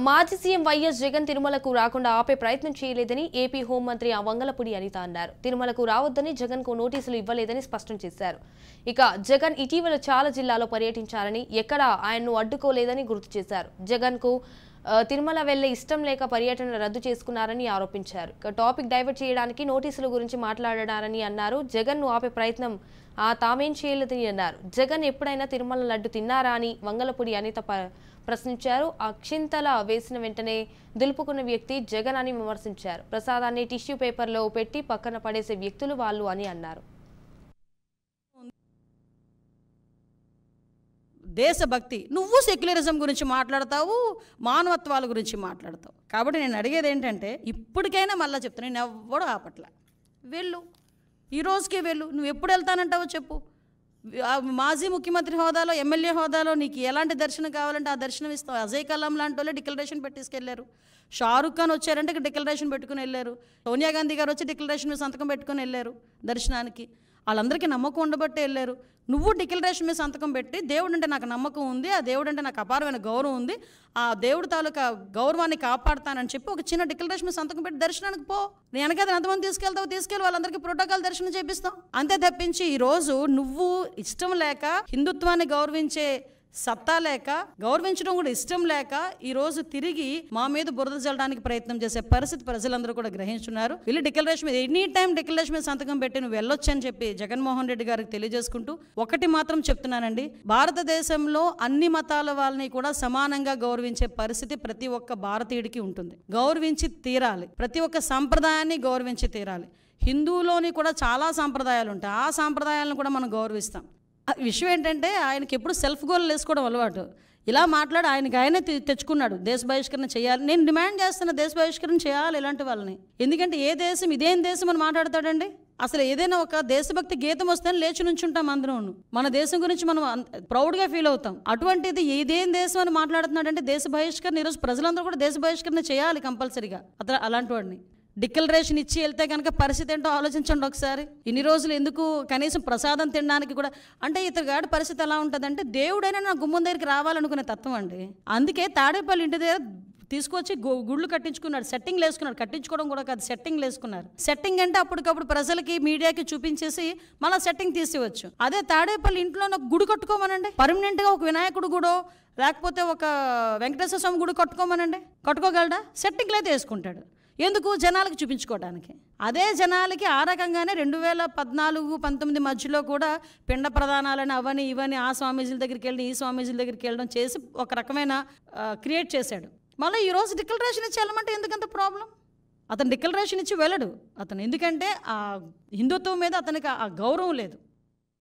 మాజీ CM YS Jagan తిరుమలకు రాకుండా ఆపే ప్రయత్నం చేయలేదని ఏపీ హోంమంత్రి వంగలపూడి అనిత అన్నారు. తిరుమలకు రావద్దని జగన్ కు నోటీసులు ఇవ్వలేదని స్పష్టం చేశారు. జగన్ ఇటీవల చాలా జిల్లాలో పర్యటించారని, ఎక్కడా ఆయన్ను అడ్డుకోలేదని గుర్తు చేశారు. జగన్ కు తిరుమల వెళ్లే ఇష్టం లేక పర్యటన రద్దు చేసుకున్నారని ఆరోపించారు. టాపిక్ డైవర్ట్ చేయడానికి నోటీసుల గురించి మాట్లాడారని అన్నారు. జగన్ ను ఆపే ప్రయత్నం తామేం చేయలేదని అన్నారు. జగన్ ఎప్పుడైనా తిరుమల లడ్డు తిన్నారా అని వంగలపూడి అనిత ప్రశ్నించారు. అక్షింతల వేసిన వెంటనే దులుపుకున్న వ్యక్తి జగన్ అని విమర్శించారు. ప్రసాదాన్ని టిష్యూ పేపర్లో పెట్టి పక్కన పడేసే వ్యక్తులు వాళ్ళు అని అన్నారు. దేశభక్తి, నువ్వు సెక్యులరిజం గురించి మాట్లాడతావు, మానవత్వాల గురించి మాట్లాడతావు. కాబట్టి నేను అడిగేది ఏంటంటే, ఇప్పటికైనా మళ్ళీ చెప్తాను, నేను ఎవ్వడూ ఆపట్ల. వెళ్ళు, ఈ రోజుకే వెళ్ళు. నువ్వు ఎప్పుడు వెళ్తానంటావో చెప్పు. మాజీ ముఖ్యమంత్రి హోదాలో, ఎమ్మెల్యే హోదాలో నీకు ఎలాంటి దర్శనం కావాలంటే ఆ దర్శనం ఇస్తావు. అజయ్ కలాం లాంటి వాళ్ళే డిక్లరేషన్ పెట్టేసుకెళ్ళారు. షారుఖ్ ఖాన్ వచ్చారంటే డిక్లరేషన్ పెట్టుకుని వెళ్ళారు. సోనియా గాంధీ గారు వచ్చి డిక్లరేషన్ మీద సంతకం పెట్టుకుని వెళ్ళారు దర్శనానికి. వాళ్ళందరికీ నమ్మకం ఉండబట్టే వెళ్ళారు. నువ్వు డిక్లరేషన్ మీద సంతకం పెట్టి, దేవుడు అంటే నాకు నమ్మకం ఉంది, ఆ దేవుడు అంటే నాకు అపారమైన గౌరవం ఉంది, ఆ దేవుడు తాలూకా గౌరవాన్ని కాపాడుతానని చెప్పి ఒక చిన్న డిక్లరేషన్ మీద సంతకం పెట్టి దర్శనానికి పో. నేను కదా ఎంతమంది తీసుకెళ్ళి వాళ్ళందరికీ ప్రోటోకాల్ దర్శనం చేపిస్తాం. అంతే తప్పించి ఈరోజు నువ్వు ఇష్టం లేక, హిందుత్వాన్ని గౌరవించే సత్తా లేక, గౌరవించడం కూడా ఇష్టం లేక ఈరోజు తిరిగి మా మీద బురద జల్లడానికి ప్రయత్నం చేసే పరిస్థితి ప్రజలందరూ కూడా గ్రహించున్నారు. వీళ్ళు డిక్లరేషన్ మీద ఎనీ టైం డిక్లరేషన్ మీద సంతకం పెట్టి నువ్వు వెళ్ళొచ్చు అని చెప్పి జగన్మోహన్ రెడ్డి గారికి తెలియజేసుకుంటూ ఒకటి మాత్రం చెప్తున్నానండి, భారతదేశంలో అన్ని మతాల వాళ్ళని కూడా సమానంగా గౌరవించే పరిస్థితి ప్రతి ఒక్క భారతీయుడికి ఉంటుంది. గౌరవించి తీరాలి, ప్రతి ఒక్క సంప్రదాయాన్ని గౌరవించి తీరాలి. హిందువులోని కూడా చాలా సాంప్రదాయాలు ఉంటాయి, ఆ సాంప్రదాయాలను కూడా మనం గౌరవిస్తాం. విషయం ఏంటంటే, ఆయనకి ఎప్పుడు సెల్ఫ్ గోల్ వేసుకోవడం అలవాటు. ఇలా మాట్లాడి ఆయనే తెచ్చుకున్నాడు దేశ బహిష్కరణ చేయాలి. నేను డిమాండ్ చేస్తున్న దేశ బహిష్కరణ చేయాలి ఇలాంటి వాళ్ళని. ఎందుకంటే ఏ దేశం ఇదేం దేశం అని మాట్లాడతాడండి. అసలు ఏదైనా ఒక దేశభక్తి గీతం వస్తే లేచి నుంచుంటాం అందరం. మన దేశం గురించి మనం ప్రౌడ్గా ఫీల్ అవుతాం. అటువంటిది ఇదేం దేశం అని మాట్లాడుతున్నాడంటే దేశ బహిష్కరణ. ఈరోజు ప్రజలందరూ కూడా దేశ బహిష్కరణ చేయాలి కంపల్సరీగా. అలాంటి వాడిని డిక్లరేషన్ ఇచ్చి వెళ్తే కనుక పరిస్థితి ఏంటో ఆలోచించండి ఒకసారి. ఇన్ని రోజులు ఎందుకు కనీసం ప్రసాదం తినడానికి కూడా, అంటే ఇతగాడి పరిస్థితి ఎలా ఉంటుందంటే, దేవుడైనా నా గుమ్మం దగ్గరికి రావాలనుకునే తత్వం అండి. అందుకే తాడేపల్లి ఇంటి దగ్గర తీసుకొచ్చి గుళ్ళు కట్టించుకున్నాడు, సెట్టింగ్లు వేసుకున్నాడు. కట్టించుకోవడం కూడా కాదు, సెట్టింగ్లు వేసుకున్నారు. సెట్టింగ్ అంటే అప్పటికప్పుడు ప్రజలకి, మీడియాకి చూపించేసి మళ్ళీ సెట్టింగ్ తీసివచ్చు. అదే తాడేపల్లి ఇంట్లో ఒక గుడి కట్టుకోమనండి, పర్మనెంట్గా ఒక వినాయకుడు గుడో లేకపోతే ఒక వెంకటేశ్వర స్వామి గుడి కట్టుకోమనండి, కట్టుకోగలడా? సెట్టింగ్లు అయితే వేసుకుంటాడు. ఎందుకు? జనాలకు చూపించుకోవడానికి. అదే జనాలకి ఆ రకంగానే 2014-19 మధ్యలో కూడా పిండ ప్రదానాలని అవని ఇవని ఆ స్వామీజీల దగ్గరికి వెళ్ళి ఈ స్వామీజీల దగ్గరికి వెళ్ళడం చేసి ఒక రకమైన క్రియేట్ చేశాడు. మళ్ళీ ఈరోజు డిక్లరేషన్ ఇచ్చి వెళ్ళమంటే ఎందుకంత ప్రాబ్లం? అతను డిక్లరేషన్ ఇచ్చి వెళ్ళడు అతను, ఎందుకంటే ఆ హిందుత్వం మీద అతనికి ఆ గౌరవం లేదు.